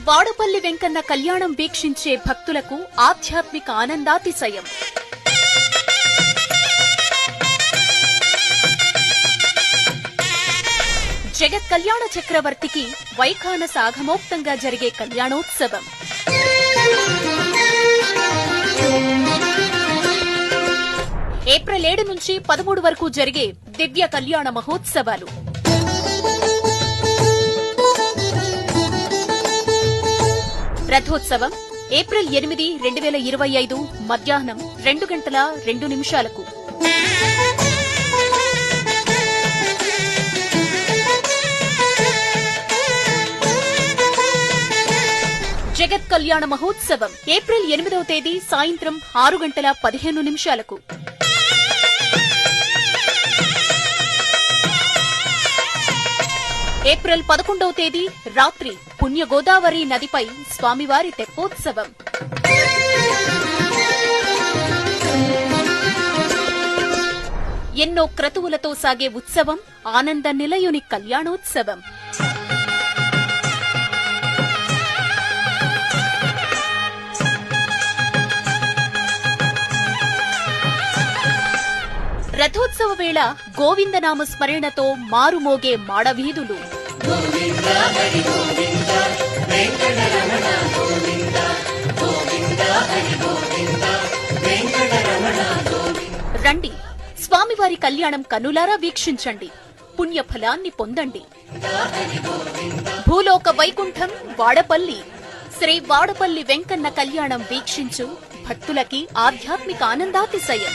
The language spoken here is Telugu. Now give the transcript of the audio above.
వాడపల్లి వెంకన్న కళ్యాణం వీక్షించే భక్తులకు ఆధ్యాత్మిక ఆనందాతిశయం. జగత్ కళ్యాణ చక్రవర్తికి వైఖానస ఆగమోక్తంగా జరిగే కళ్యాణోత్సవం. ఏప్రిల్ 7 నుంచి 13 వరకు జరిగే దివ్య కళ్యాణ మహోత్సవాలు. రథోత్సవం ఏప్రిల్ 8, 2025 మధ్యాహ్నం 2:02 జగత్ కళ్యాణ మహోత్సవం ఏప్రిల్ 8వ తేదీ సాయంత్రం 6:15 ఏప్రిల్ 11వ తేదీ రాత్రి పుణ్య గోదావరి నదిపై స్వామివారి తెప్పోత్సవం. ఎన్నో క్రతువులతో సాగే ఉత్సవం ఆనంద నిలయుని కళ్యాణోత్సవం. రథోత్సవ వేళ గోవిందనామ స్మరణతో మారుమోగే మాడవీధులు. రండి, స్వామివారి కళ్యాణం కన్నులారా వీక్షించండి, పుణ్యఫలాన్ని పొందండి. భూలోక వైకుంఠం వాడపల్లి. శ్రీ వాడపల్లి వెంకన్న కళ్యాణం వీక్షించు భక్తులకి ఆధ్యాత్మిక ఆనందాతిశయం.